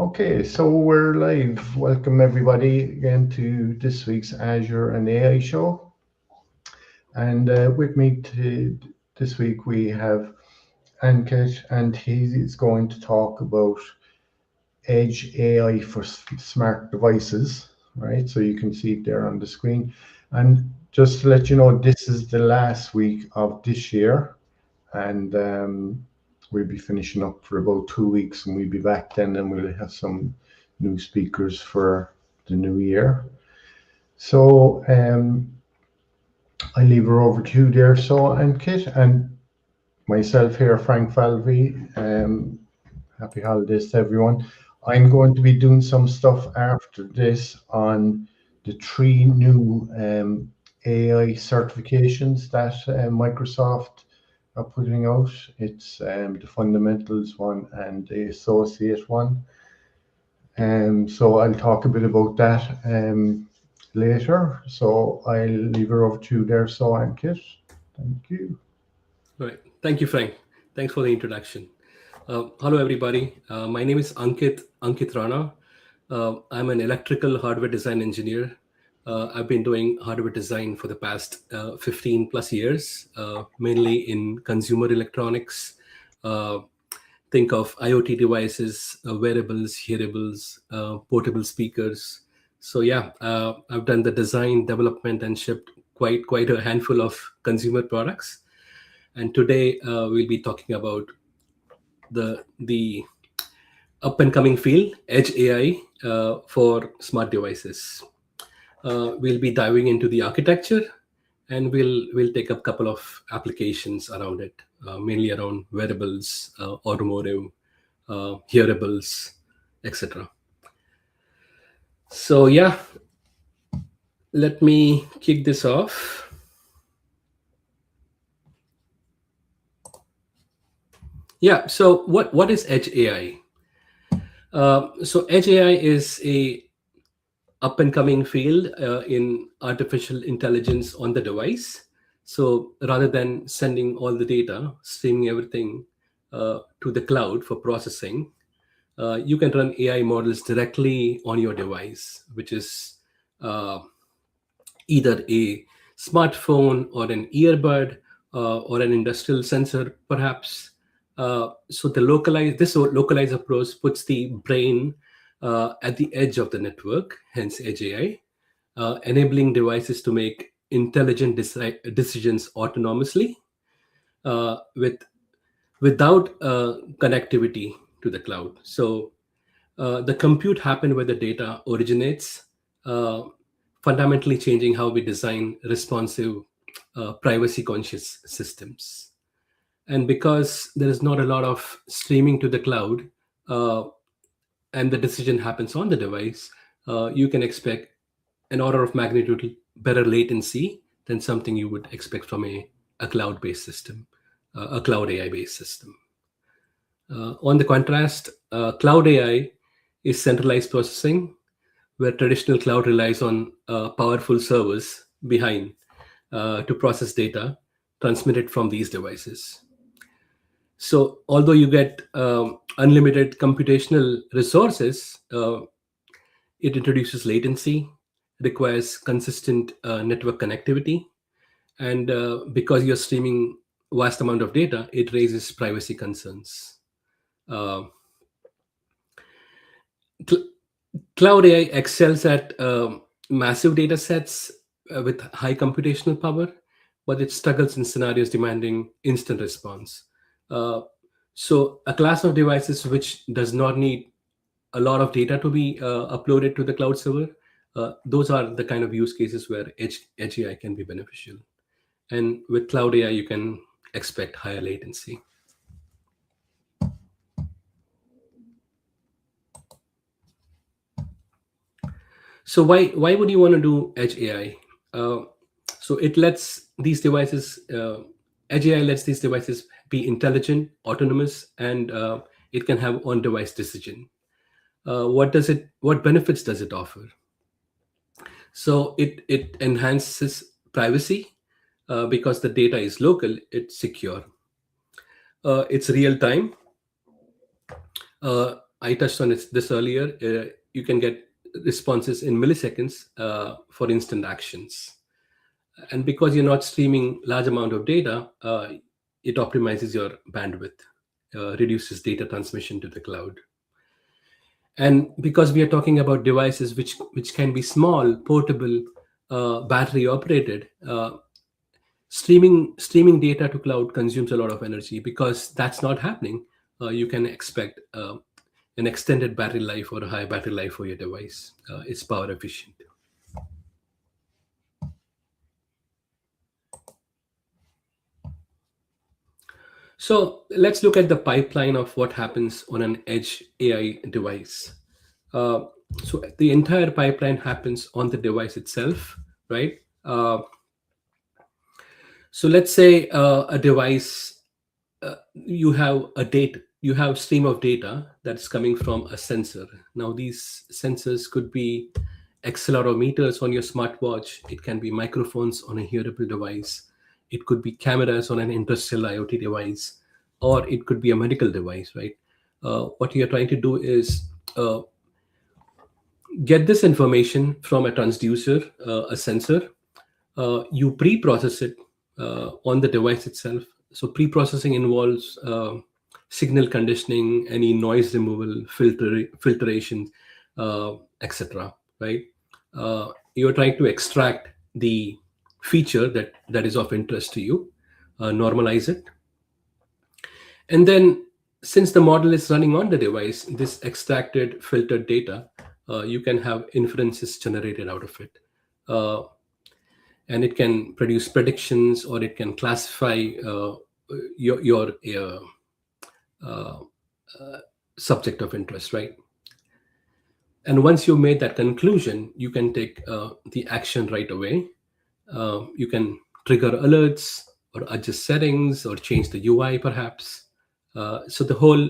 Okay, so we're live. Welcome everybody again to this week's Azure and AI Show. And with me this week we have Ankit, and he is going to talk about Edge AI for smart devices, right? So you can see it there on the screen. And just to let you know, this is the last week of this year, and we'll be finishing up for about 2 weeks, and we'll be back then, and we'll have some new speakers for the new year. So I leave her over to you there, so and Kit, and myself here, Frank Falvey. Happy holidays to everyone. I'm going to be doing some stuff after this on the 3 new AI certifications that Microsoft are putting out. It's the fundamentals one and the associate one. So I'll talk a bit about that later. So I'll leave her over to you there, so Ankit. Thank you. Right. Thank you, Frank. Thanks for the introduction. Hello, everybody. My name is Ankit Rana. I'm an electrical hardware design engineer. I've been doing hardware design for the past 15 plus years, mainly in consumer electronics. Think of IoT devices, wearables, hearables, portable speakers. So yeah, I've done the design, development, and shipped quite a handful of consumer products. And today we'll be talking about the up and coming field, Edge AI, for smart devices. We'll be diving into the architecture, and we'll take up a couple of applications around it, mainly around wearables, automotive, hearables, etc. So yeah, let me kick this off. Yeah, so what is Edge AI? So Edge AI is a up and coming field in artificial intelligence on the device. So rather than sending all the data, streaming everything to the cloud for processing, you can run AI models directly on your device, which is either a smartphone or an earbud or an industrial sensor, perhaps. So this localized approach puts the brain at the edge of the network, hence Edge AI, enabling devices to make intelligent decisions autonomously without connectivity to the cloud. So the compute happens where the data originates, fundamentally changing how we design responsive, privacy-conscious systems. And because there is not a lot of streaming to the cloud, and the decision happens on the device, you can expect an order of magnitude better latency than something you would expect from a cloud-based system, a cloud AI-based system. On the contrast, cloud AI is centralized processing, where traditional cloud relies on powerful servers behind to process data transmitted from these devices. So although you get unlimited computational resources, it introduces latency, requires consistent network connectivity, and because you're streaming vast amount of data, it raises privacy concerns. Cloud AI excels at massive data sets with high computational power, but it struggles in scenarios demanding instant response. So a class of devices which does not need a lot of data to be uploaded to the cloud server, those are the kind of use cases where Edge AI can be beneficial. And with cloud AI, you can expect higher latency. So why would you want to do Edge AI? So it lets these devices, Edge AI lets these devices be intelligent, autonomous, and it can have on-device decision. What benefits does it offer? So it enhances privacy because the data is local, it's secure. It's real time. I touched on this earlier. You can get responses in milliseconds for instant actions. And because you're not streaming large amount of data, it optimizes your bandwidth, reduces data transmission to the cloud. And because we are talking about devices which can be small, portable, battery operated, streaming data to cloud consumes a lot of energy. Because that's not happening, you can expect an extended battery life or a high battery life for your device. It's power efficient. So let's look at the pipeline of what happens on an edge AI device. So the entire pipeline happens on the device itself, right? So let's say a device, you have stream of data that's coming from a sensor. Now these sensors could be accelerometers on your smartwatch. It can be microphones on a hearable device. It could be cameras on an industrial IoT device, or it could be a medical device, right? What you're trying to do is get this information from a transducer, a sensor. You pre-process it on the device itself. So pre-processing involves signal conditioning, any noise removal, filtration, etc. Right? You're trying to extract the feature that is of interest to you, normalize it, and then since the model is running on the device, this extracted filtered data, you can have inferences generated out of it. And it can produce predictions, or it can classify your subject of interest, right? And once you've made that conclusion, you can take the action right away. You can trigger alerts or adjust settings or change the UI perhaps. So the whole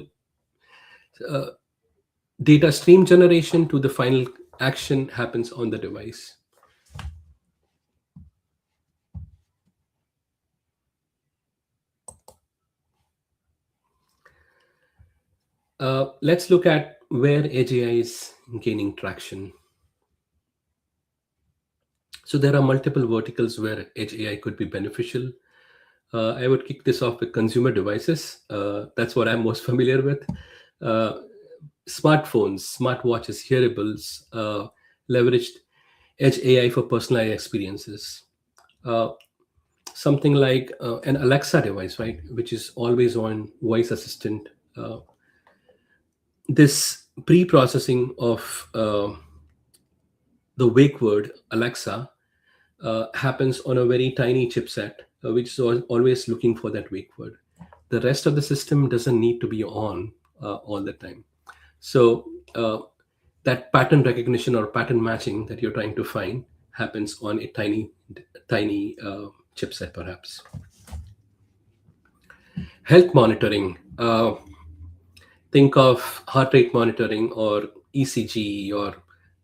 data stream generation to the final action happens on the device. Let's look at where Edge AI is gaining traction. So there are multiple verticals where Edge AI could be beneficial. I would kick this off with consumer devices. That's what I'm most familiar with. Smartphones, smartwatches, hearables leveraged Edge AI for personalized experiences. Something like an Alexa device, right, which is always on voice assistant. This pre-processing of the wake word Alexa happens on a very tiny chipset, which is always looking for that wake word. The rest of the system doesn't need to be on all the time. So that pattern recognition or pattern matching that you're trying to find happens on a tiny chipset, perhaps. Health monitoring. Think of heart rate monitoring or ECG or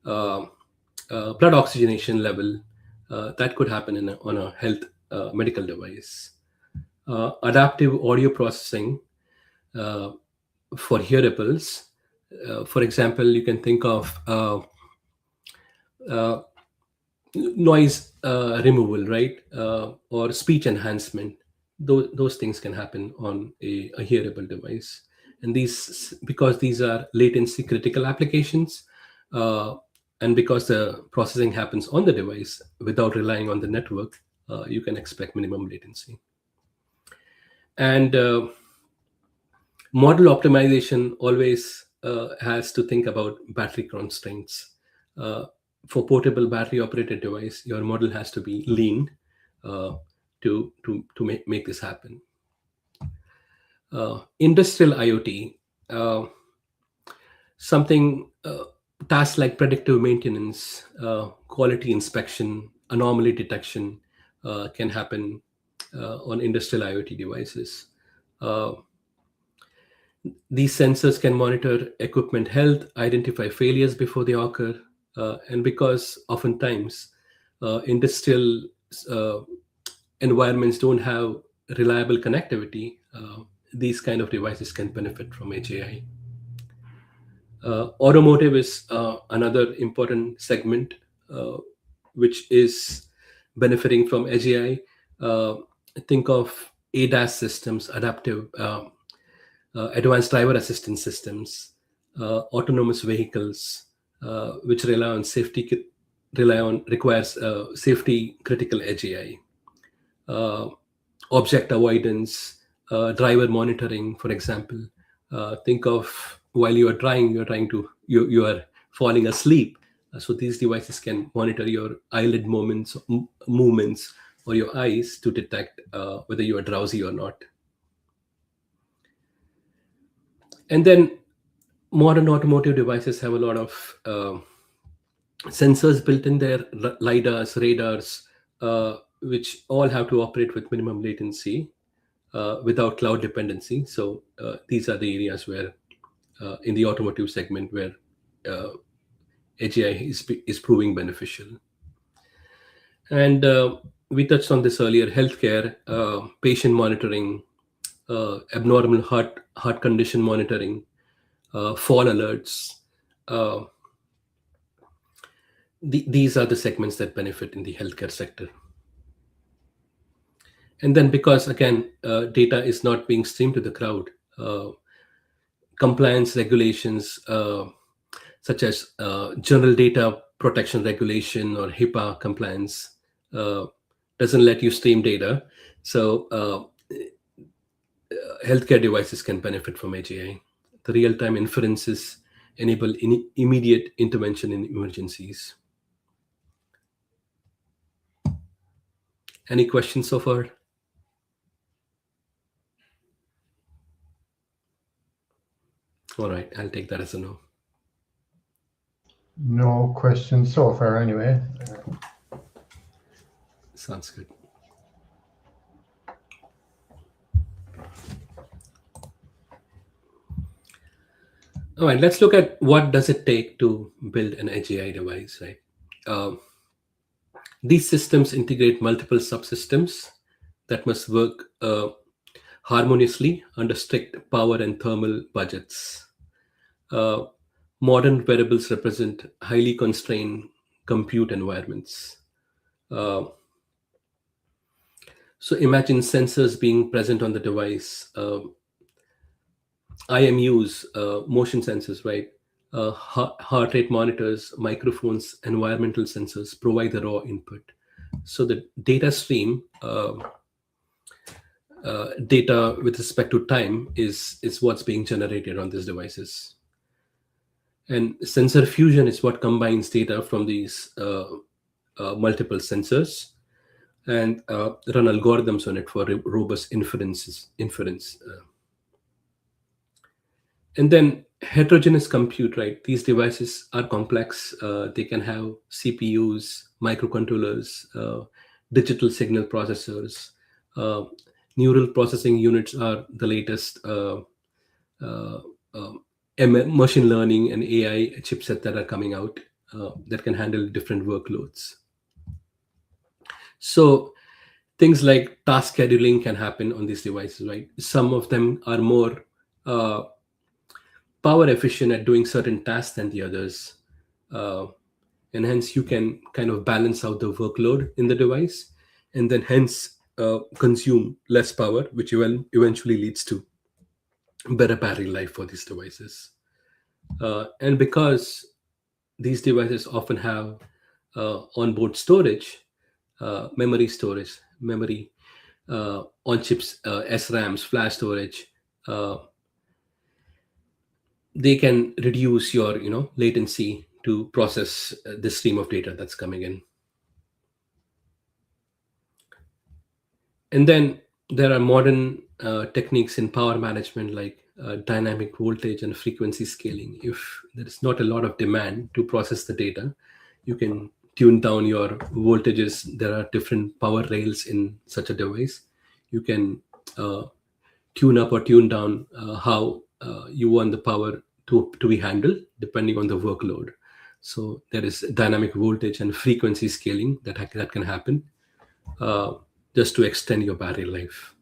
blood oxygenation level. That could happen on a health medical device. Adaptive audio processing for hearables. For example, you can think of noise removal, right? Or speech enhancement. Those things can happen on a hearable device. And because these are latency critical applications, and because the processing happens on the device without relying on the network, you can expect minimum latency. And model optimization always has to think about battery constraints. For portable battery operated device, your model has to be lean to make this happen. Industrial IoT, something tasks like predictive maintenance, quality inspection, anomaly detection can happen on industrial IoT devices. These sensors can monitor equipment health, identify failures before they occur, and because oftentimes industrial environments don't have reliable connectivity, these kind of devices can benefit from Edge AI. Automotive is another important segment which is benefiting from edge AI. Think of ADAS systems, advanced driver assistance systems, autonomous vehicles, which requires safety critical edge AI, object avoidance, driver monitoring, for example. Think of while you are you are falling asleep. So these devices can monitor your eyelid movements, or your eyes to detect whether you are drowsy or not. And then modern automotive devices have a lot of sensors built in there, lidars, radars, which all have to operate with minimum latency without cloud dependency. So these are the areas where in the automotive segment where edge AI is proving beneficial. And we touched on this earlier: healthcare, patient monitoring, abnormal heart condition monitoring, fall alerts. These are the segments that benefit in the healthcare sector. And then, because again, data is not being streamed to the cloud, compliance regulations such as General Data Protection Regulation or HIPAA compliance doesn't let you stream data. So healthcare devices can benefit from edge AI. The real-time inferences enable immediate intervention in emergencies. Any questions so far? All right, I'll take that as a no. No questions so far, anyway. Sounds good. All right, let's look at what does it take to build an edge AI device, right? These systems integrate multiple subsystems that must work harmoniously under strict power and thermal budgets. Modern wearables represent highly constrained compute environments. So imagine sensors being present on the device, IMUs, motion sensors, right? Heart rate monitors, microphones, environmental sensors provide the raw input. So the data stream, data with respect to time, is what's being generated on these devices. And sensor fusion is what combines data from these multiple sensors and run algorithms on it for robust inference. And then heterogeneous compute, right? These devices are complex. They can have CPUs, microcontrollers, digital signal processors. Neural processing units are the latest machine learning and AI chipset that are coming out that can handle different workloads. So things like task scheduling can happen on these devices, right? Some of them are more power efficient at doing certain tasks than the others. And hence you can kind of balance out the workload in the device, and then hence consume less power, which eventually leads to better battery life for these devices. And because these devices often have onboard storage, memory on chips, SRAMs, flash storage, they can reduce your latency to process the stream of data that's coming in. And then there are modern techniques in power management, like dynamic voltage and frequency scaling. If there is not a lot of demand to process the data, you can tune down your voltages. There are different power rails in such a device. You can tune up or tune down how you want the power to be handled depending on the workload. So there is dynamic voltage and frequency scaling that can happen just to extend your battery life.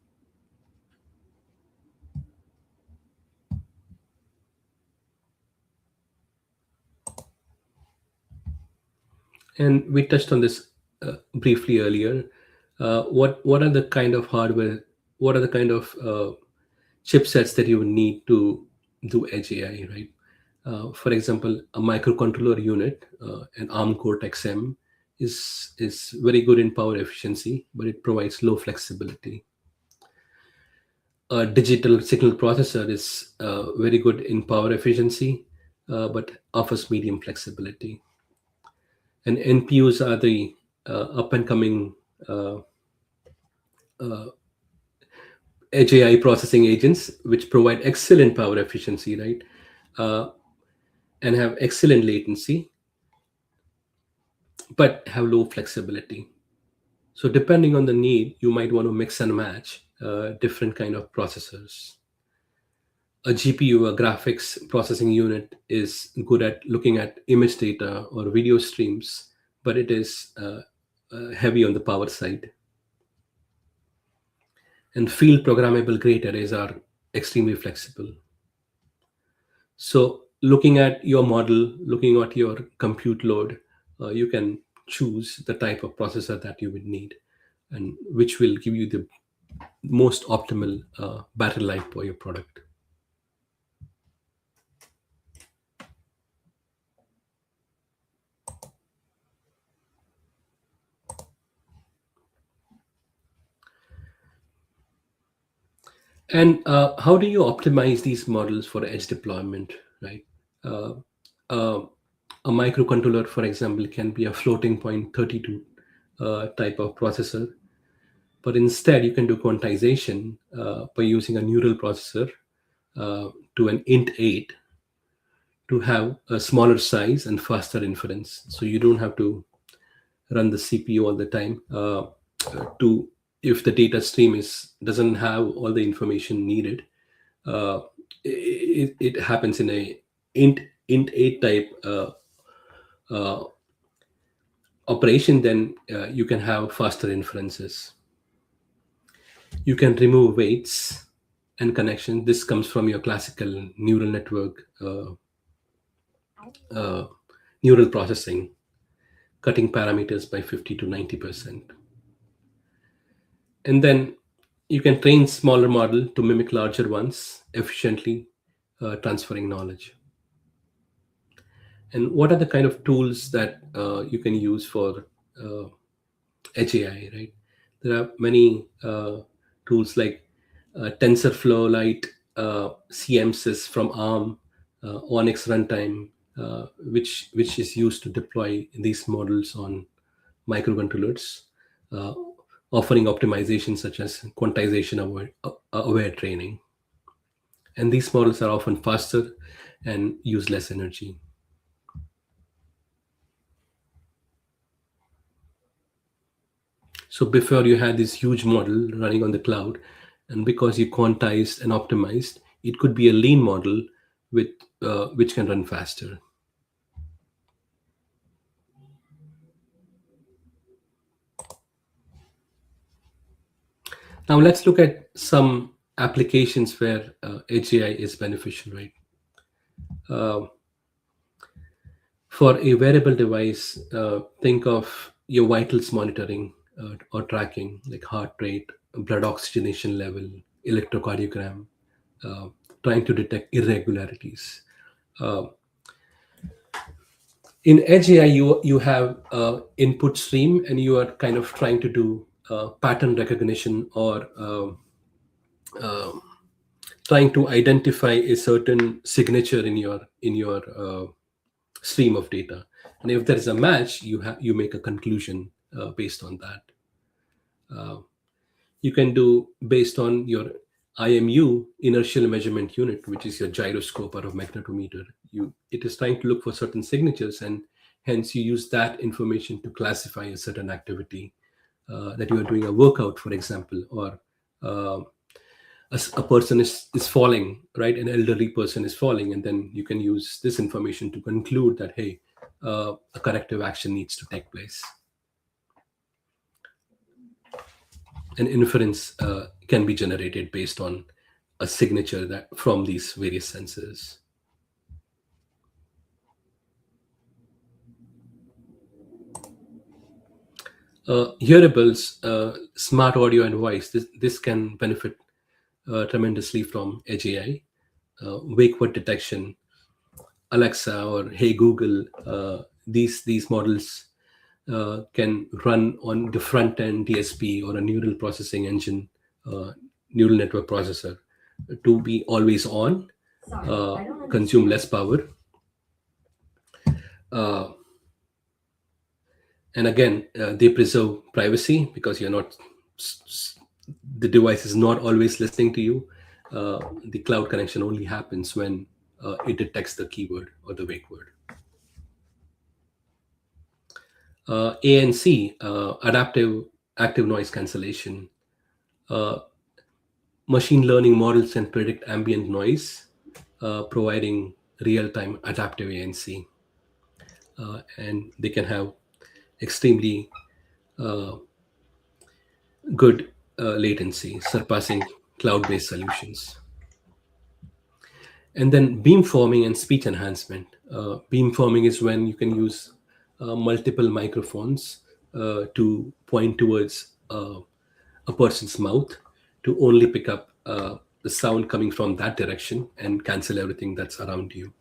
And we touched on this briefly earlier. What are the kind of hardware? What are the kind of chipsets that you would need to do edge AI, right? For example, a microcontroller unit, an ARM Cortex M, is very good in power efficiency, but it provides low flexibility. A digital signal processor is very good in power efficiency, but offers medium flexibility. And NPUs are the up and coming edge AI processing agents, which provide excellent power efficiency, right? And have excellent latency, but have low flexibility. So depending on the need, you might want to mix and match different kind of processors. A GPU, a graphics processing unit, is good at looking at image data or video streams, but it is heavy on the power side. And field programmable gate arrays are extremely flexible. So looking at your model, looking at your compute load, you can choose the type of processor that you would need, and which will give you the most optimal battery life for your product. And how do you optimize these models for edge deployment, right? Uh, uh, a microcontroller, for example, can be a floating point 32 type of processor, but instead you can do quantization by using a neural processor to an int8 to have a smaller size and faster inference. So you don't have to run the CPU all the time to if the data stream doesn't have all the information needed. uh, it happens in a int8 type uh, operation. Then you can have faster inferences. You can remove weights and connection. This comes from your classical neural network uh, neural processing, cutting parameters by 50 to 90%. And then you can train smaller model to mimic larger ones efficiently, transferring knowledge. And what are the kind of tools that you can use for edge AI, right? There are many tools like TensorFlow Lite, CMSys from ARM, Onyx Runtime, which is used to deploy these models on microcontrollers, uh, offering optimizations such as quantization aware training. And these models are often faster and use less energy. So before you had this huge model running on the cloud, and because you quantized and optimized, it could be a lean model with which can run faster. Now let's look at some applications where edge AI is beneficial, right? For a wearable device, think of your vitals monitoring or tracking, like heart rate, blood oxygenation level, electrocardiogram, uh, trying to detect irregularities. Uh, in edge AI, you have input stream, and you are kind of trying to do pattern recognition or trying to identify a certain signature in your stream of data. And if there is a match, you make a conclusion based on that. You can do based on your IMU, inertial measurement unit, which is your gyroscope or a magnetometer. It is trying to look for certain signatures, and hence you use that information to classify a certain activity that you are doing a workout, for example, or a person is falling, right? An elderly person is falling, and then you can use this information to conclude that, hey, a corrective action needs to take place. An inference can be generated based on a signature that from these various sensors. Hearables, smart audio and voice, this can benefit tremendously from Edge AI. Wake word detection, Alexa or Hey Google, these models can run on the front end DSP or a neural processing engine, neural network processor, to be always on, consume less power. Uh, and again, they preserve privacy because you're not, the device is not always listening to you. The cloud connection only happens when it detects the keyword or the wake word. ANC, adaptive active noise cancellation. Machine learning models can predict ambient noise, providing real-time adaptive ANC. And they can have extremely good latency, surpassing cloud-based solutions. And then beamforming and speech enhancement. Beamforming is when you can use multiple microphones to point towards a person's mouth to only pick up the sound coming from that direction and cancel everything that's around you.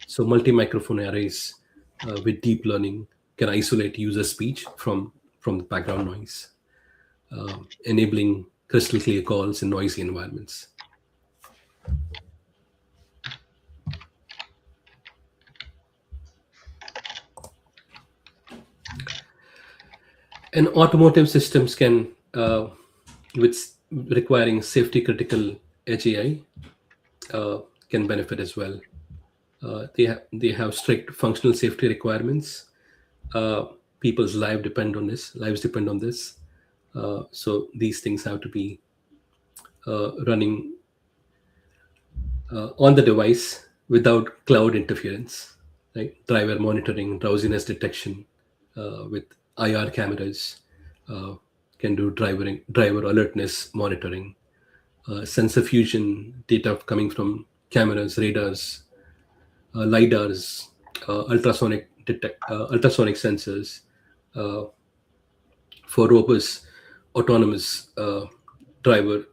So multi-microphone arrays with deep learning can isolate user speech from the background noise, enabling crystal clear calls in noisy environments. And automotive systems can, with requiring safety critical Edge AI, can benefit as well. They have strict functional safety requirements. People's lives depend on this. So these things have to be running on the device without cloud interference, right? Driver monitoring, drowsiness detection with IR cameras, can do driver alertness monitoring, sensor fusion data coming from cameras, radars, lidars, ultrasonic sensors for robust autonomous driver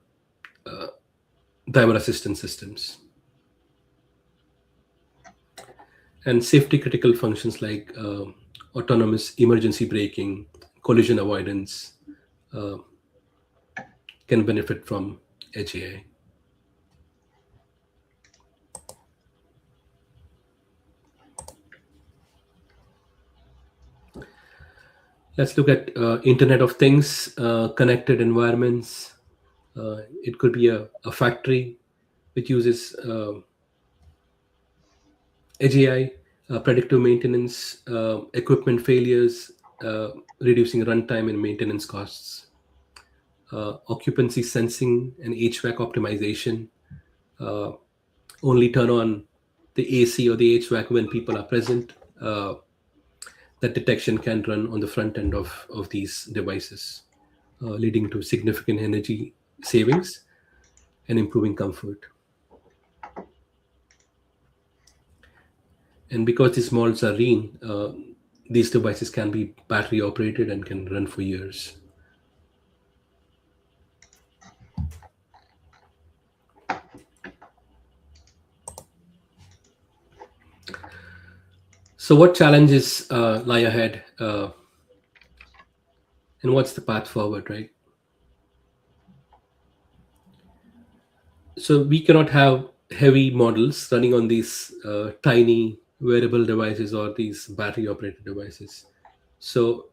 assistance systems. And safety critical functions like autonomous emergency braking, collision avoidance can benefit from Edge AI. Let's look at Internet of Things, connected environments. It could be a factory which uses Edge AI, predictive maintenance, equipment failures, reducing runtime and maintenance costs, occupancy sensing and HVAC optimization. Only turn on the AC or the HVAC when people are present. That detection can run on the front end of these devices, leading to significant energy savings and improving comfort. And because these models are lean, these devices can be battery operated and can run for years. So what challenges lie ahead, and what's the path forward, right? So we cannot have heavy models running on these tiny wearable devices or these battery operated devices. So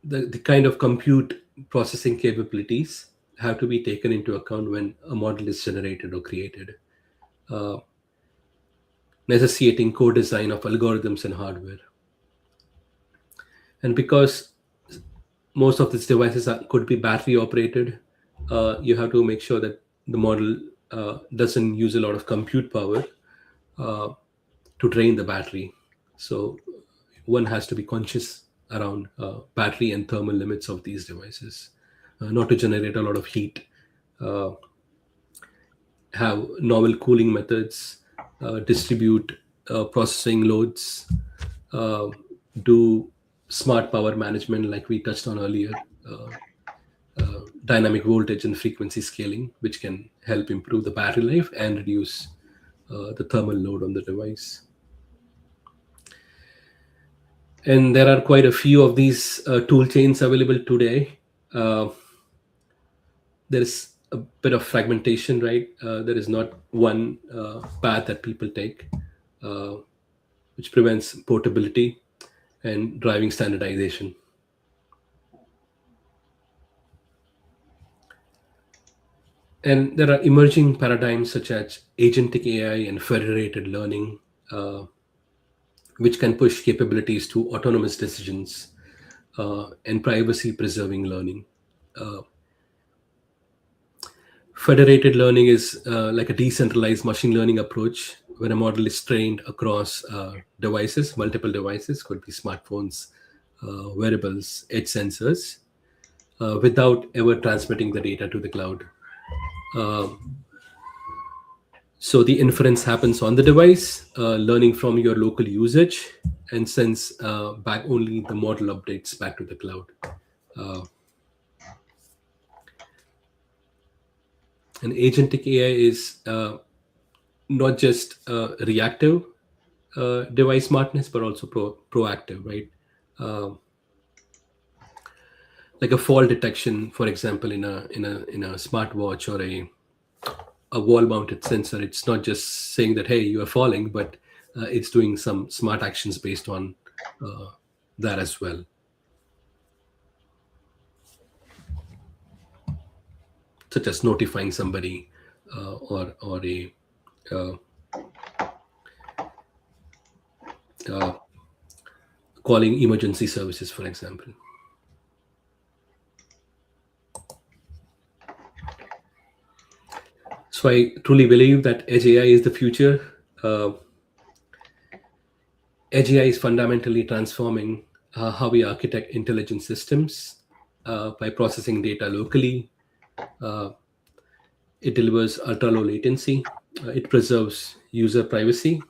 the kind of compute processing capabilities have to be taken into account when a model is generated or created, necessitating co-design of algorithms and hardware. And because most of these devices could be battery operated, you have to make sure that the model doesn't use a lot of compute power to drain the battery. So one has to be conscious around battery and thermal limits of these devices, not to generate a lot of heat, have novel cooling methods, distribute processing loads, do smart power management, like we touched on earlier, dynamic voltage and frequency scaling, which can help improve the battery life and reduce the thermal load on the device. And there are quite a few of these tool chains available today. There is a bit of fragmentation, right? There is not one path that people take, which prevents portability and driving standardization. And there are emerging paradigms such as agentic AI and federated learning, which can push capabilities to autonomous decisions and privacy-preserving learning. Federated learning is like a decentralized machine learning approach where a model is trained across devices, multiple devices, could be smartphones, wearables, edge sensors, without ever transmitting the data to the cloud. So the inference happens on the device, learning from your local usage, and sends back only the model updates back to the cloud. And agentic AI is not just reactive device smartness, but also proactive, right? Like a fall detection, for example, in a smartwatch or a wall-mounted sensor. It's not just saying that, hey, you are falling, but it's doing some smart actions based on that as well. Such as notifying somebody or calling emergency services, for example. So I truly believe that Edge AI is the future. Edge AI is fundamentally transforming how we architect intelligent systems by processing data locally. It delivers ultra-low latency. It preserves user privacy.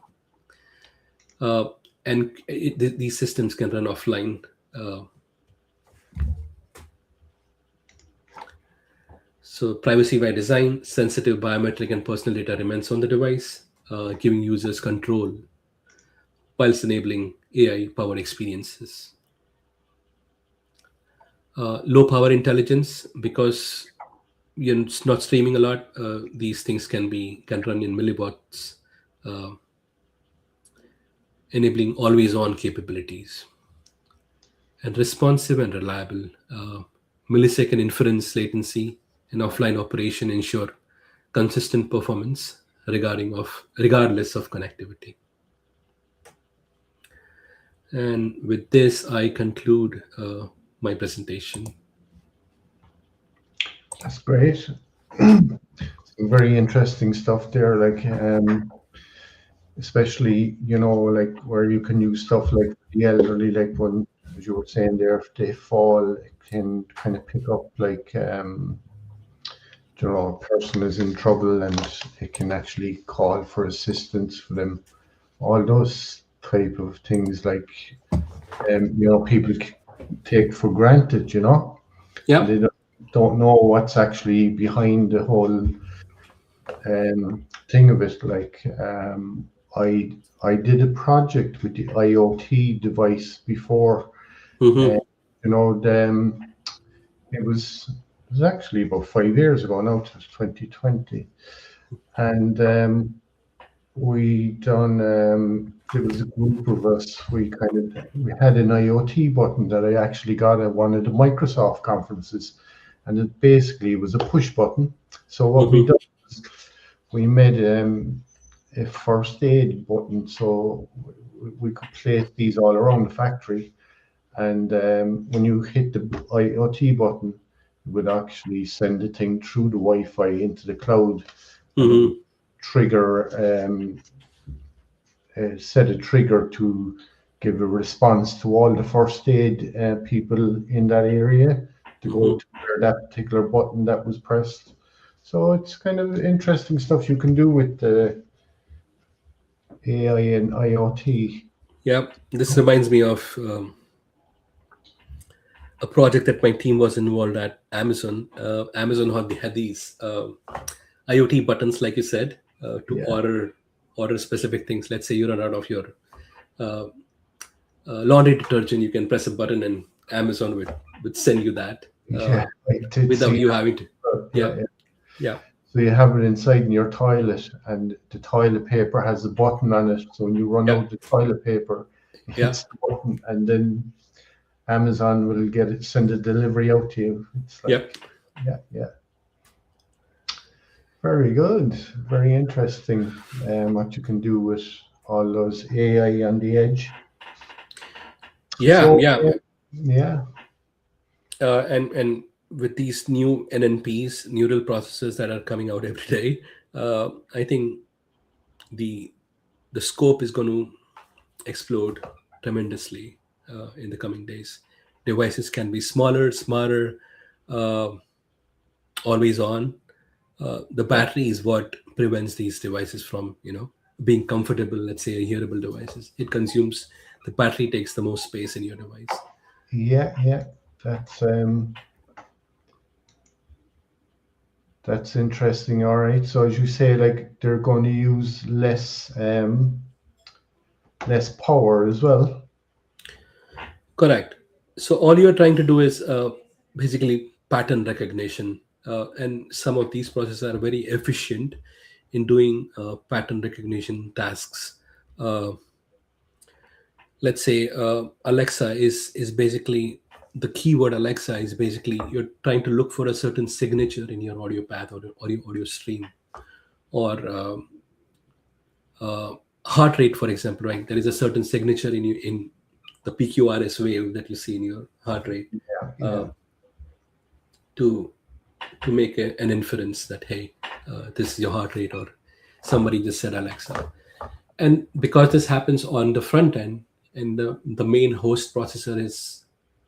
And these systems can run offline. So privacy by design, sensitive biometric and personal data remains on the device, giving users control whilst enabling AI-powered experiences. Low power intelligence, because you're not streaming a lot, these things can run in milliwatts, enabling always-on capabilities. And responsive and reliable, millisecond inference latency and offline operation ensure consistent performance regardless of connectivity. And with this, I conclude my presentation. That's great. Some very interesting stuff there, like especially, like where you can use stuff like the elderly, like when, as you were saying there, if they fall, it can kind of pick up like a person is in trouble and it can actually call for assistance for them. All those type of things, like people take for granted, Yeah. they don't know what's actually behind the whole thing of it. Like I did a project with the IoT device before. It was actually about 5 years ago now. It was 2020, and we done. There was a group of us. We had an IoT button that I actually got at one of the Microsoft conferences, and it basically was a push button. So what we done was we made a first aid button, so we could place these all around the factory. And when you hit the IoT button, it would actually send the thing through the Wi-Fi into the cloud, trigger, set a trigger to give a response to all the first aid people in that area to go to where that particular button that was pressed. So it's kind of interesting stuff you can do with the AI and IoT. Yeah, this reminds me of a project that my team was involved at Amazon. Amazon had these IoT buttons, like you said, to Yeah. order specific things. Let's say you run out of your uh, laundry detergent, you can press a button and Amazon would send you that Yeah. I did without see you having to. that. Yeah, Yeah. yeah, So you have it inside in your toilet, and the toilet paper has a button on it. So when you run yeah, out the toilet paper, it yeah, hits the button, and then Amazon will send a delivery out to you. It's yeah. like, yeah. Very good. Very interesting. What you can do with all those AI on the edge. Yeah, So yeah. yeah, And with these new NNPs, neural processors that are coming out every day, I think the the scope is going to explode tremendously in the coming days. Devices can be smaller, smarter, uh, always on. The yeah, battery is what prevents these devices from, being comfortable. Let's say hearable devices. It consumes the battery takes the most space in your device. yeah. That's interesting. All right. So as you say, like they're going to use less power as well. Correct. So all you're trying to do is basically pattern recognition, and some of these processes are very efficient in doing pattern recognition tasks. Uh, let's say Alexa is basically the keyword. Alexa is basically you're trying to look for a certain signature in your audio path or your audio stream, or heart rate, for example. Right, there is a certain signature in the PQRS wave that you see in your heart rate. Yeah, Uh, yeah, to make an inference that, hey, this is your heart rate, or somebody just said Alexa. And because this happens on the front end, and the main host processor is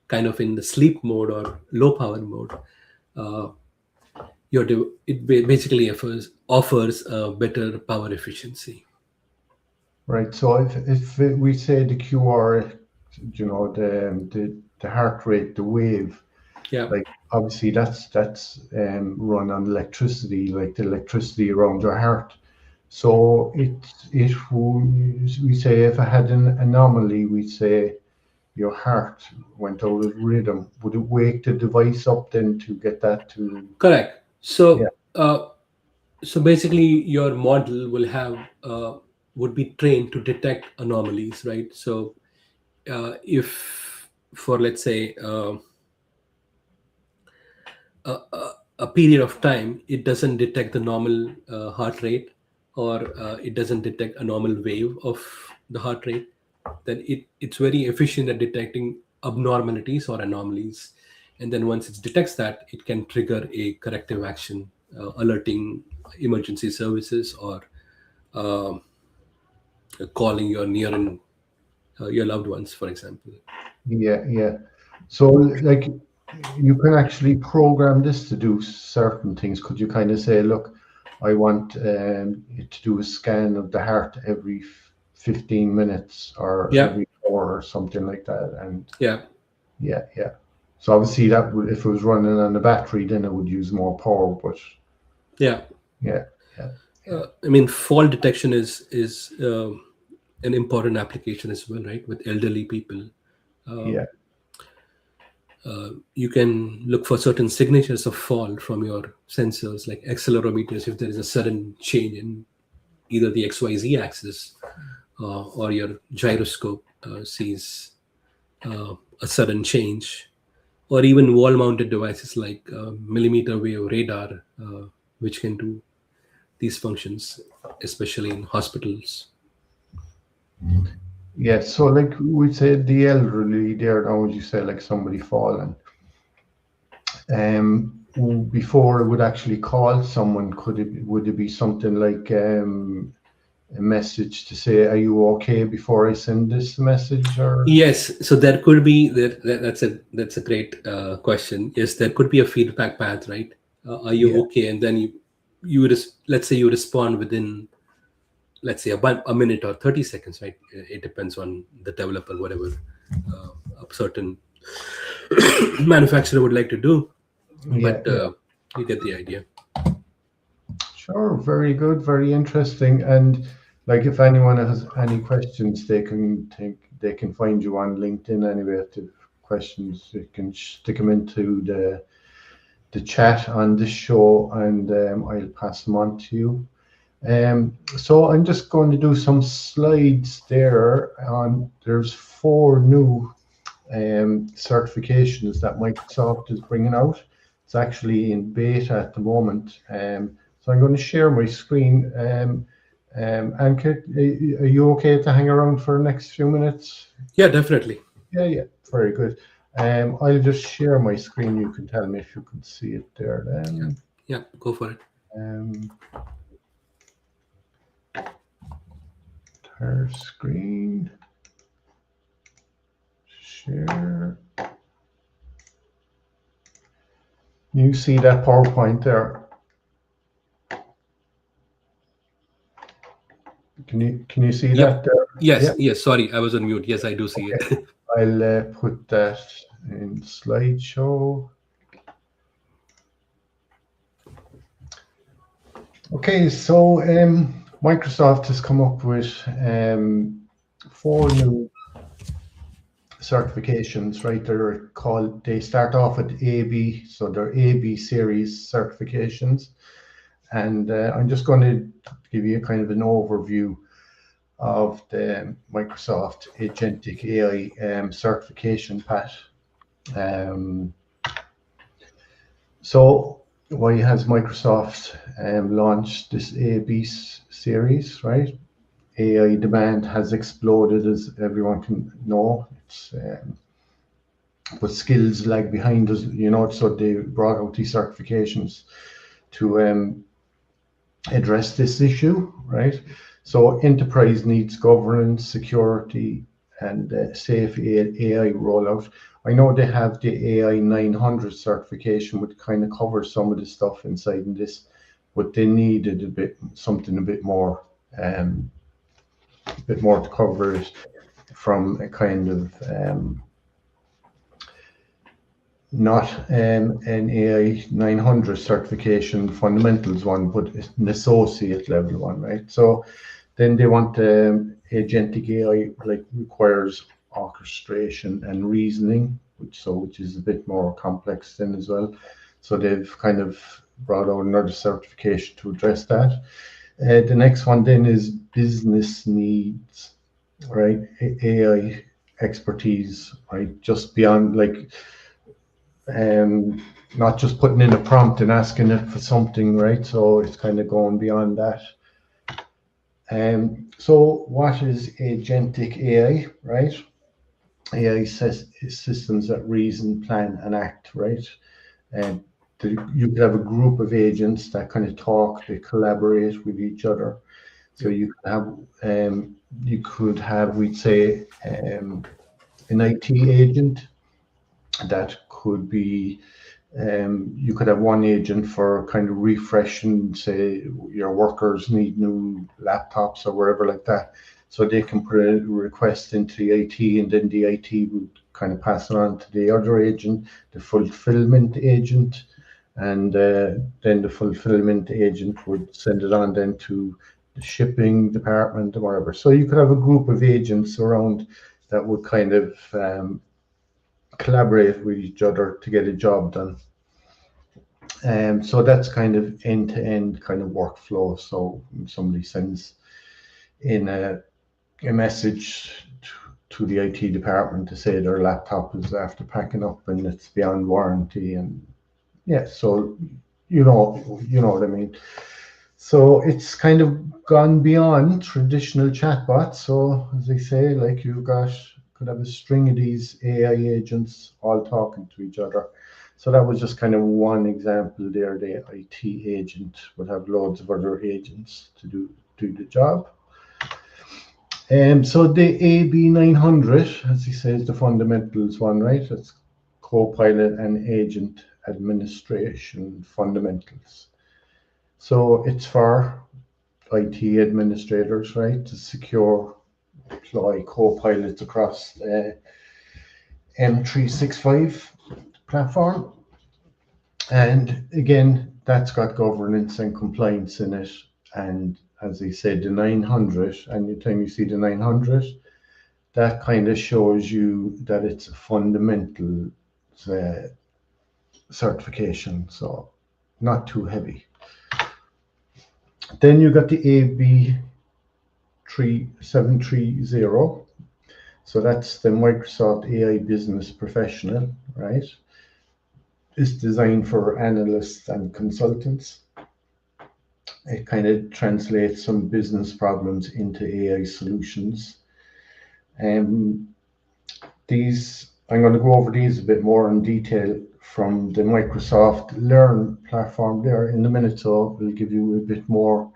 kind of in the sleep mode or low power mode, uh, basically offers a better power efficiency. right. So if we say the QR, the heart rate, the wave, Yeah, like obviously that's run on electricity, like the electricity around your heart. So we say if I had an anomaly, we say your heart went out of rhythm. Would it wake the device up then to get that to? correct. Yeah, So basically your model would be trained to detect anomalies, right? So if for, let's say, a period of time it doesn't detect the normal heart rate, or it doesn't detect a normal wave of the heart rate, then it's very efficient at detecting abnormalities or anomalies. And then once it detects that, it can trigger a corrective action, alerting emergency services, or um calling your near and your loved ones, for example. yeah. So like you can actually program this to do certain things. Could you kind of say, look, I want it to do a scan of the heart every 15 minutes or Yeah, every hour or something like that? And yeah, yeah. So obviously that would, if it was running on the battery, then it would use more power. But yeah. yeah, yeah, yeah, I mean, fall detection is an important application as well, right? With elderly people, yeah, you can look for certain signatures of fall from your sensors, like accelerometers. If there is a sudden change in either the XYZ axis, or your gyroscope sees a sudden change, or even wall-mounted devices like millimeter wave radar, which can do these functions, especially in hospitals. yeah. So like we say the elderly there now, as you say, like somebody fallen. Before it would actually call someone, would it be something like a message to say, "Are you okay?" before I send this message, or Yes, so there could be that's a great question. Yes, there could be a feedback path, right? Are you yeah, okay? And then let's say you respond within, let's say, about a minute or 30 seconds, right? It depends on the developer, whatever a certain manufacturer would like to do. Yeah, But you get the idea. sure. Very good. Very interesting. And like, if anyone has any questions, they can find you on LinkedIn anyway. If they have questions, you can stick them into the chat on this show, and I'll pass them on to you. So I'm just going to do some slides there. There's 4 new certifications that Microsoft is bringing out. It's actually in beta at the moment. So I'm going to share my screen. Ankit, are you okay to hang around for the next few minutes? Yeah, definitely. Yeah, very good. I'll just share my screen. You can tell me if you can see it there then. Yeah, go for it. Entire screen. Share. You see that PowerPoint there? Can you see that there? Yes. Sorry, I was on mute. Yes, I do see it. I'll put that in slideshow. Okay, so Microsoft has come up with 4 new certifications, right? They start off at AB, so they're AB series certifications. And I'm just going to give you a kind of an overview of the Microsoft Agentic AI certification path. So why has Microsoft launched this AB series, right? AI demand has exploded, as everyone can know. But skills lag behind us, so they brought out these certifications to address this issue, right? So enterprise needs governance, security, and safe AI rollout. I know they have the AI 900 certification, which kind of covers some of the stuff inside in this, but they needed something a bit more to cover it from a kind of not an AI 900 certification fundamentals one, but an associate level one, right? So then they want agentic AI, like, requires orchestration and reasoning, which is a bit more complex then as well. So they've kind of brought out another certification to address that. The next one then is business needs, right? AI expertise, right? Just beyond, like, not just putting in a prompt and asking it for something, right? So it's kind of going beyond that. So what is agentic AI, right? AI systems that reason, plan, and act, right? And you could have a group of agents that kind of talk, they collaborate with each other. So you could have, we'd say, an IT agent that could be, you could have one agent for kind of refreshing, say your workers need new laptops or wherever like that. So they can put a request into the IT, and then the IT would kind of pass it on to the other agent, the fulfillment agent, and then the fulfillment agent would send it on then to the shipping department or whatever. So you could have a group of agents around that would kind of collaborate with each other to get a job done. So that's kind of end-to-end kind of workflow. So somebody sends in a message to the IT department to say their laptop is after packing up and it's beyond warranty, and so you know what I mean. So it's kind of gone beyond traditional chatbots. So as they say, like, could have a string of these AI agents all talking to each other. So that was just kind of one example there. The IT agent would have loads of other agents to do the job. So the AB 900, as he says, the fundamentals one, right? It's Copilot and Agent Administration Fundamentals. So it's for IT administrators, right, to secure, deploy Copilots across M365 platform. And again, that's got governance and compliance in it. And as I said, the 900, anytime you see the 900, that kind of shows you that it's a fundamental certification, so not too heavy. Then you got the AB 730. So that's the Microsoft AI Business Professional, right? It's designed for analysts and consultants. It kind of translates some business problems into AI solutions. These, I'm going to go over these a bit more in detail from the Microsoft Learn platform there in a minute, so we'll give you a bit more,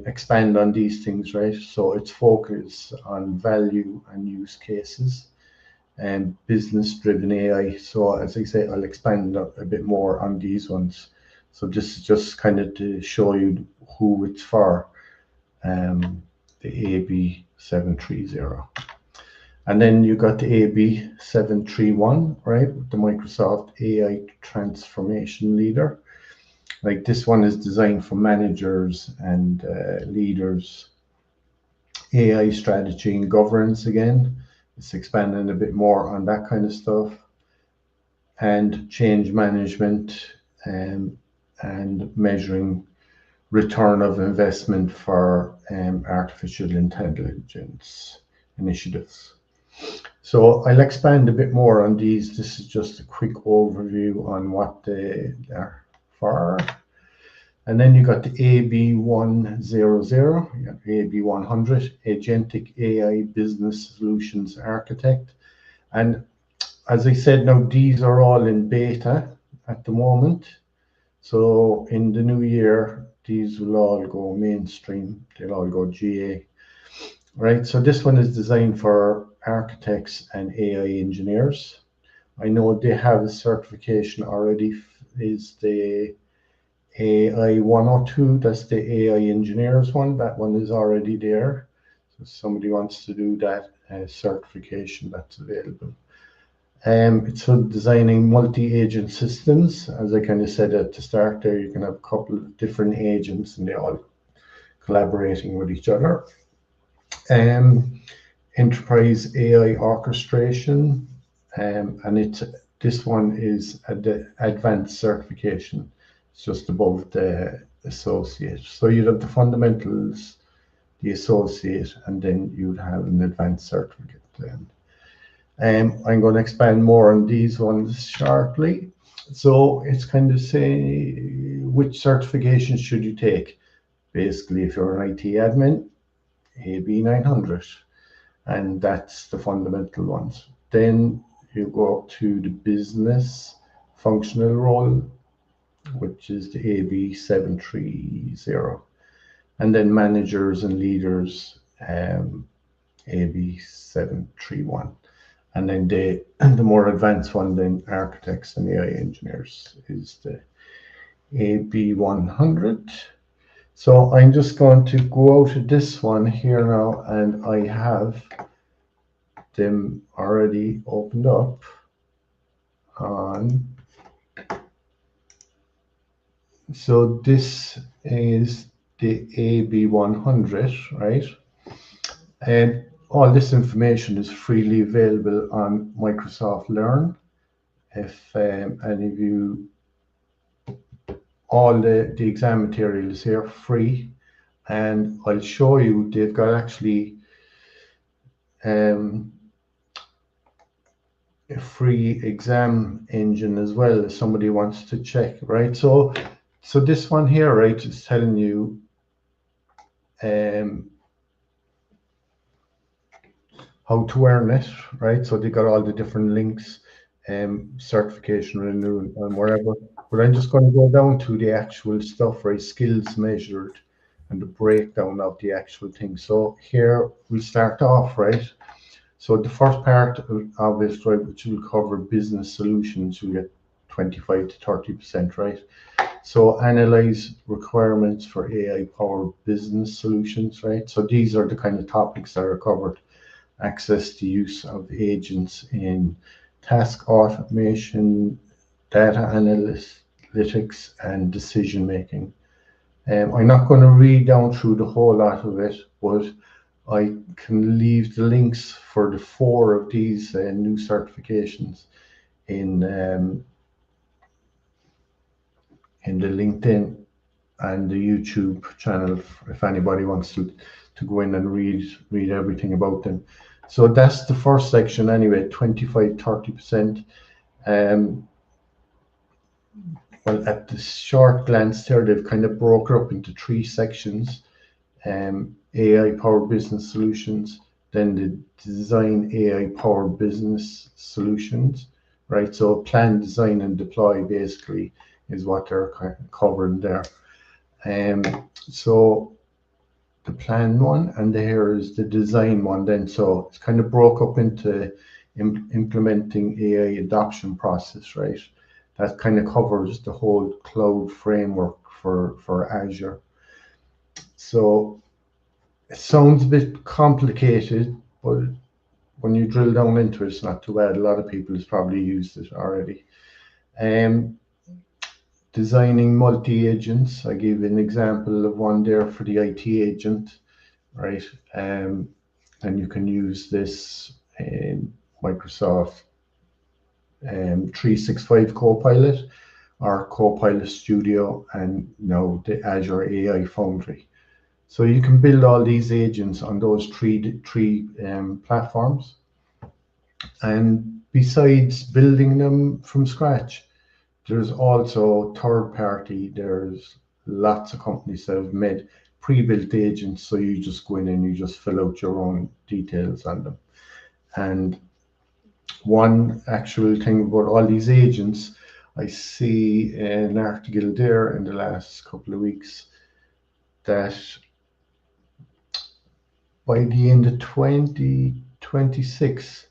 expand on these things, right? So it's focused on value and use cases and business-driven AI. So as I say, I'll expand a bit more on these ones. So this is just kind of to show you who it's for, the AB 730. And then you got the AB 731, right? The Microsoft AI Transformation Leader. Like this one is designed for managers and leaders. AI strategy and governance again. It's expanding a bit more on that kind of stuff. And change management and measuring return of investment for artificial intelligence initiatives. So I'll expand a bit more on these. This is just a quick overview on what they are for. And then you got the AB100, you got AB100, Agentic AI Business Solutions Architect. And as I said, now these are all in beta at the moment. So in the new year, these will all go mainstream. They'll all go GA. Right, so this one is designed for architects and AI engineers. I know they have a certification already, is the AI 102, that's the AI engineers one. That one is already there. So if somebody wants to do that certification, that's available. It's for designing multi-agent systems. As I kind of said at the start there, you can have a couple of different agents and they're all collaborating with each other. Enterprise AI orchestration, and this one is the advanced certification. It's just above the associate. So you'd have the fundamentals, the associate, and then you'd have an advanced certificate. I'm going to expand more on these ones shortly. So it's kind of say which certification should you take. Basically, if you're an IT admin, AB 900, and that's the fundamental ones. Then you go up to the business functional role, which is the AB 730, and then managers and leaders, AB 731, and then the more advanced one, then architects and AI engineers, is the AB 100. So I'm just going to go out of this one here now, and I have them already opened up on. So this is the AB 100, right? And all this information is freely available on Microsoft Learn. If any of you, all the exam material is here free, and I'll show you they've got actually a free exam engine as well if somebody wants to check, right? So this one here, right, is telling you how to earn it, right? So they got all the different links, certification renewal and wherever. But I'm just going to go down to the actual stuff, right? Skills measured and the breakdown of the actual thing. So here we start off, right? So the first part of it, right, which will cover business solutions, you get 25 to 30%, right? So analyze requirements for AI powered business solutions, right? So these are the kind of topics that are covered. access to use of agents in task automation, data analytics, and decision making. I'm not going to read down through the whole lot of it, but I can leave the links for the 4 of these new certifications in the LinkedIn and the YouTube channel if anybody wants to go in and read everything about them. So that's the first section anyway, 25-30%. Well, at the short glance there, they've kind of broken up into 3 sections. AI-powered business solutions, then the design AI-powered business solutions, right? So plan, design, and deploy basically is what they're kind of covering there. So the plan one, and here is the design one then. So it's kind of broke up into implementing AI adoption process, right? That kind of covers the whole cloud framework for Azure. So it sounds a bit complicated, but when you drill down into it, it's not too bad. A lot of people have probably used it already. Designing multi-agents. I gave an example of one there for the IT agent, right? And you can use this in Microsoft 365 Copilot or Copilot Studio, and now the Azure AI Foundry. So you can build all these agents on those three platforms. And besides building them from scratch, there's also third party. There's lots of companies that have made pre-built agents, so you just go in and you just fill out your own details on them. And one actual thing about all these agents, I see an article there in the last couple of weeks that by the end of 2026,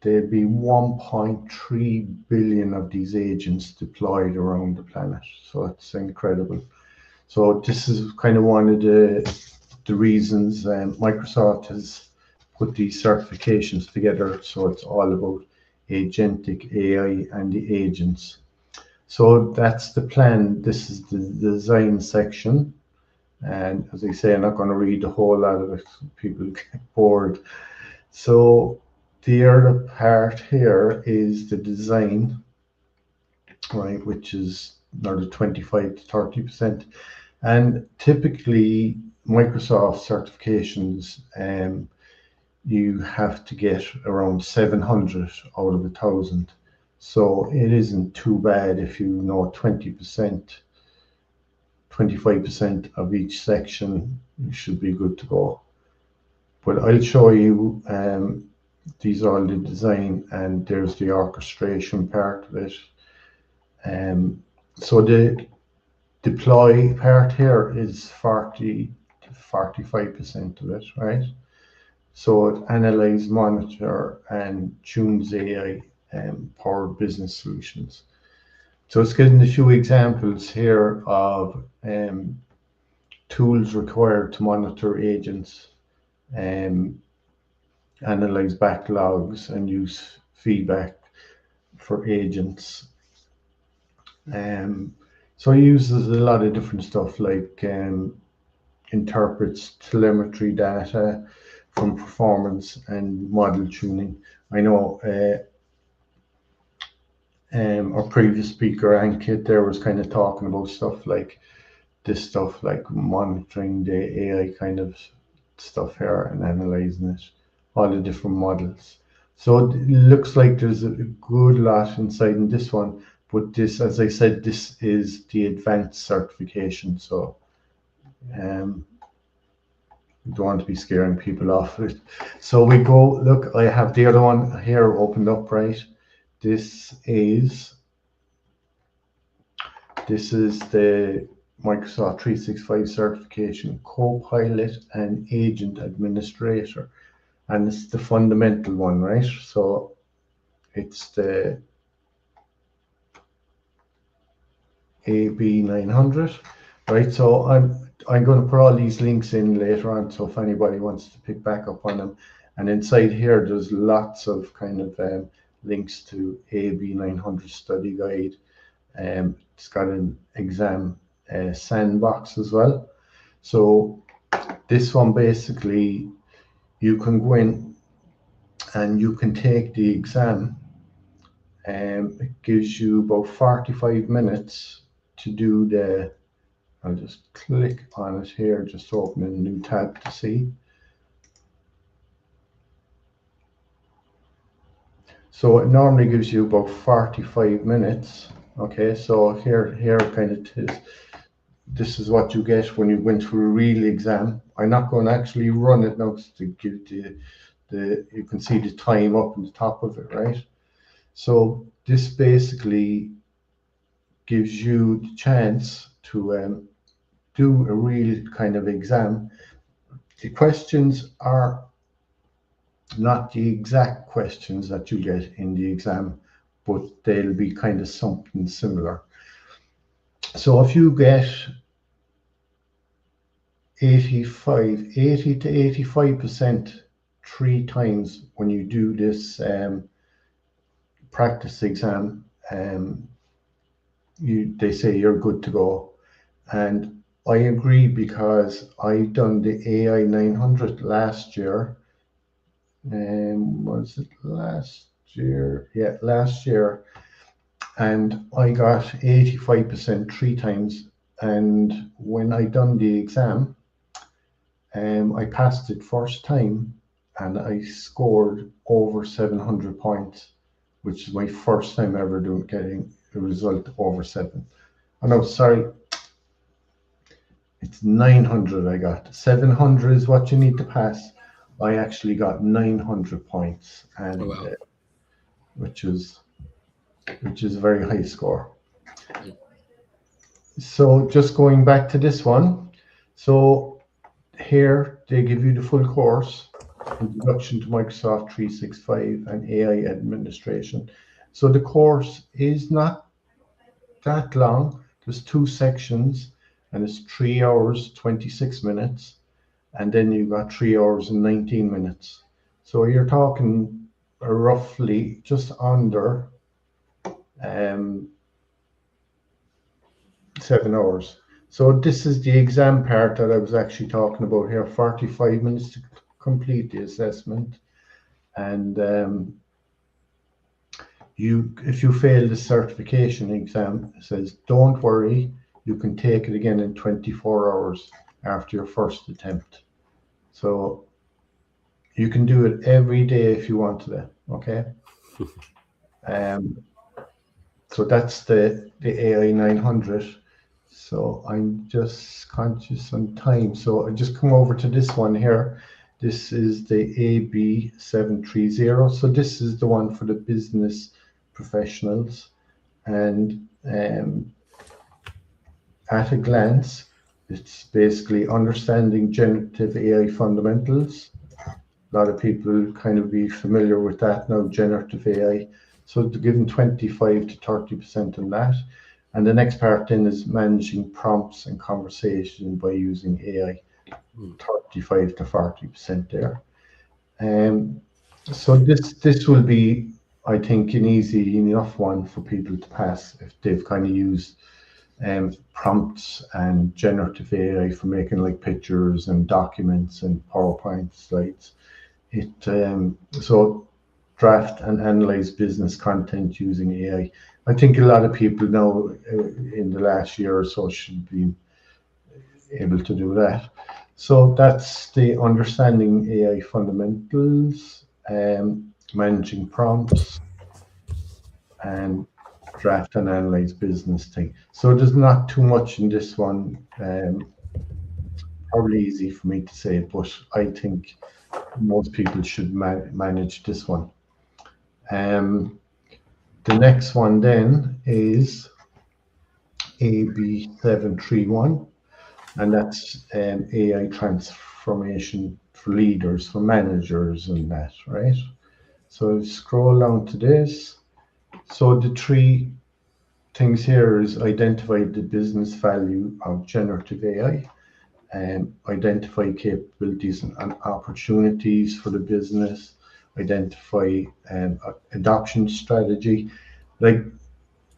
there'll be 1.3 billion of these agents deployed around the planet. So it's incredible. So this is kind of one of the reasons Microsoft has put these certifications together. So it's all about agentic AI and the agents. So that's the plan. This is the design section. And as I say, I'm not going to read the whole lot of it. People get bored. So the other part here is the design, right, which is another 25-30%. And typically, Microsoft certifications, you have to get around 700 out of 1,000. So it isn't too bad if you know 20%, 25% of each section. You should be good to go. But I'll show you. These are the design, and there's the orchestration part of it. So the deploy part here is 40-45% of it, right? So it analyze, monitor, and tunes AI powered business solutions. So it's getting a few examples here of tools required to monitor agents, analyze backlogs, and use feedback for agents. So it uses a lot of different stuff, like interprets telemetry data from performance and model tuning. I know our previous speaker, Ankit, there was kind of talking about stuff like this stuff, like monitoring the AI kind of stuff here and analyzing it, all the different models. So it looks like there's a good lot inside in this one, but this, as I said, this is the advanced certification. So don't want to be scaring people off it. So we go, look, I have the other one here opened up, right? This is the Microsoft 365 certification, Copilot and Agent Administrator. And it's the fundamental one, right? So it's the AB900, right? So I'm going to put all these links in later on, so if anybody wants to pick back up on them. And inside here, there's lots of kind of links to AB 900 study guide. It's got an exam sandbox as well. So this one basically, you can go in and you can take the exam. It gives you about 45 minutes to do the, I'll just click on it here, just open a new tab to see. So it normally gives you about 45 minutes. Okay, so here kind of is, this is what you get when you went through a real exam. I'm not going to actually run it now to give the you can see the time up on the top of it, right? So this basically gives you the chance to do a real kind of exam. The questions are not the exact questions that you get in the exam, but they'll be kind of something similar. So if you get 80 to 85% 3 times when you do this practice exam, they say you're good to go. And I agree, because I've done the AI 900 last year. Was it last year? Yeah, last year. And I got 85% 3 times. And when I done the exam, I passed it first time and I scored over 700 points, which is my first time ever getting a result over 7. Oh no, sorry. It's 900 I got. 700 is what you need to pass. I actually got 900 points, and which is a very high score. So just going back to this one, so here they give you the full course, Introduction to Microsoft 365 and AI Administration. So the course is not that long. There's 2 sections, and it's 3 hours 26 minutes, and then you've got 3 hours and 19 minutes. So you're talking roughly just under 7 hours. So this is the exam part that I was actually talking about here, 45 minutes to complete the assessment. And if you fail the certification exam, it says, don't worry, you can take it again in 24 hours after your first attempt. So you can do it every day if you want to, okay? So that's the AI 900. So I'm just conscious on time. So I just come over to this one here. This is the AB 730. So this is the one for the business professionals. And at a glance, it's basically understanding generative AI fundamentals. A lot of people kind of be familiar with that now, generative AI. So to give them 25 to 30% on that. And the next part then is managing prompts and conversation by using AI, 35 to 40% there. So this will be, I think, an easy enough one for people to pass if they've kind of used prompts and generative AI for making like pictures and documents and PowerPoint slides. So draft and analyze business content using AI. I think a lot of people now in the last year or so should be able to do that. So that's the understanding AI fundamentals, managing prompts, and draft and analyze business thing. So there's not too much in this one. Probably easy for me to say, but I think most people should manage this one. The next one then is AB 731, and that's AI transformation for leaders, for managers and that, right? So scroll down to this. So the 3 things here is identify the business value of generative AI, identify capabilities and opportunities for the business, identify adoption strategy. Like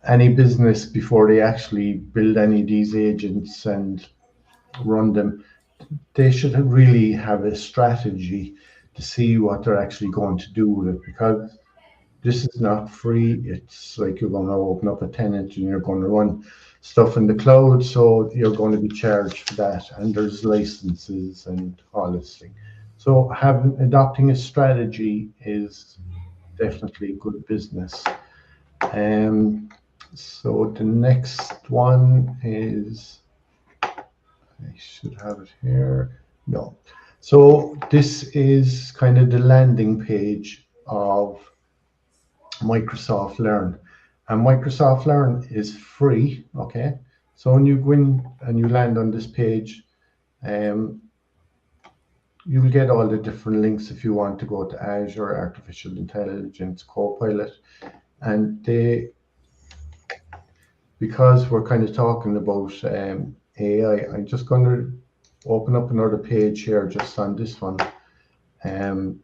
any business, before they actually build any of these agents and run them, they should really have a strategy to see what they're actually going to do with it, because this is not free. It's like you're going to open up a tenant and you're going to run stuff in the cloud, so you're going to be charged for that, and there's licenses and all this thing. So adopting a strategy is definitely good business. So the next one is, I should have it here. No. So this is kind of the landing page of Microsoft Learn. And Microsoft Learn is free, okay? So when you go in and you land on this page, you will get all the different links if you want to go to Azure, Artificial Intelligence, Copilot. And because we're kind of talking about AI, I'm just going to open up another page here just on this one. And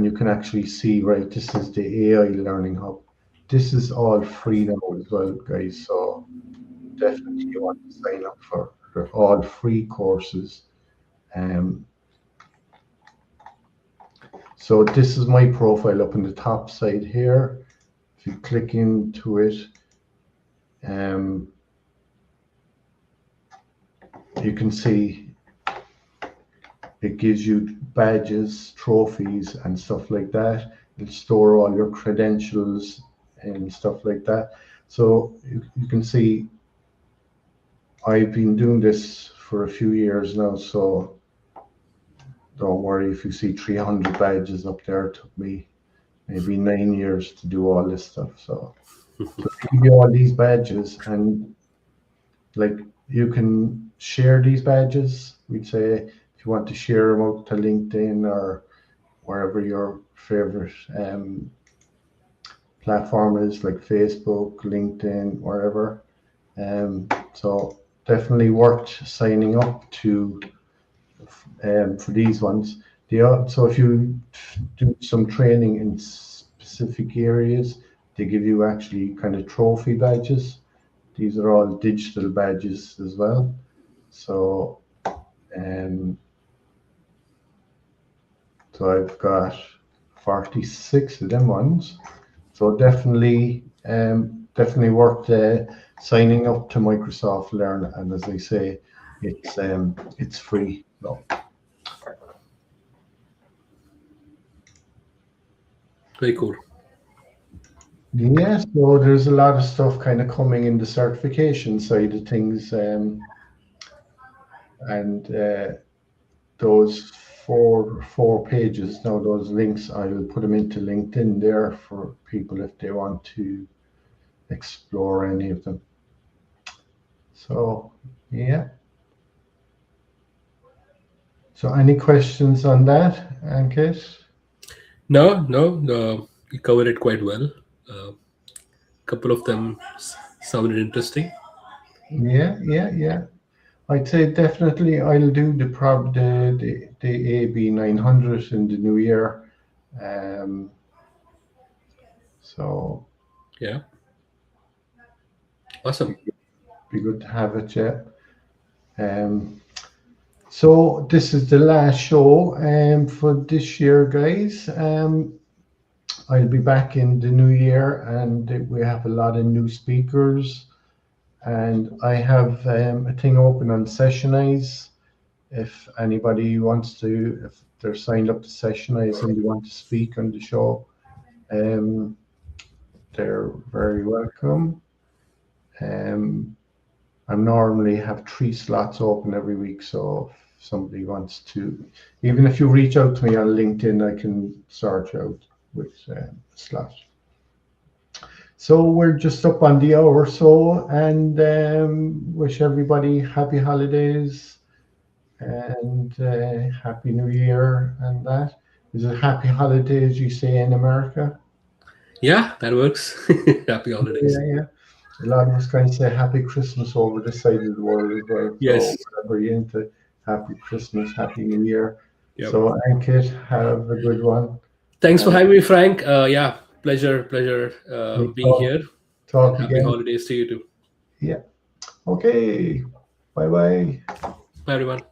you can actually see, right, this is the AI Learning Hub. This is all free now as well, guys. So definitely you want to sign up for all free courses. So this is my profile up on the top side here. If you click into it, you can see it gives you badges, trophies, and stuff like that. It'll store all your credentials and stuff like that. So you can see I've been doing this for a few years now, so don't worry if you see 300 badges up there. It took me maybe 9 years to do all this stuff. So to give you all these badges, and like you can share these badges. We'd say if you want to share them out to LinkedIn or wherever your favorite platform is, like Facebook, LinkedIn, wherever. So definitely worth signing up to for these ones. So if you do some training in specific areas, they give you actually kind of trophy badges. These are all digital badges as well. So so I've got 46 of them ones. So definitely worth signing up to Microsoft Learn. And as I say, it's free. So. Very cool. Yeah, so there's a lot of stuff kind of coming in the certification side of things, and those four pages now, those links, I will put them into LinkedIn there for people if they want to explore any of them. So yeah. So any questions on that, Ankit? No, you covered it quite well. A couple of them sounded interesting. Yeah. I'd say definitely I'll do the AB 900 in the new year. So yeah, awesome. Be good to have it, yeah. So this is the last show for this year, guys. I'll be back in the new year, and we have a lot of new speakers. And I have a thing open on Sessionize. If anybody wants to, if they're signed up to Sessionize and they want to speak on the show, they're very welcome. I normally have 3 slots open every week, so if somebody wants to, even if you reach out to me on LinkedIn, I can sort you out with a slot. So we're just up on the hour or so, and wish everybody happy holidays and happy new year and that. Is it happy holidays you say in America? Yeah, that works. Happy holidays. Yeah. A lot of us kind of say happy Christmas over this side of the world as well. Yes. So whatever you're into, Happy Christmas, Happy New Year. Yep. So, Ankit, have a good one. Thanks for having me, Frank. Yeah, pleasure being here. Talk Happy again. holidays to you too. Yeah. Okay. Bye-bye. Bye, everyone.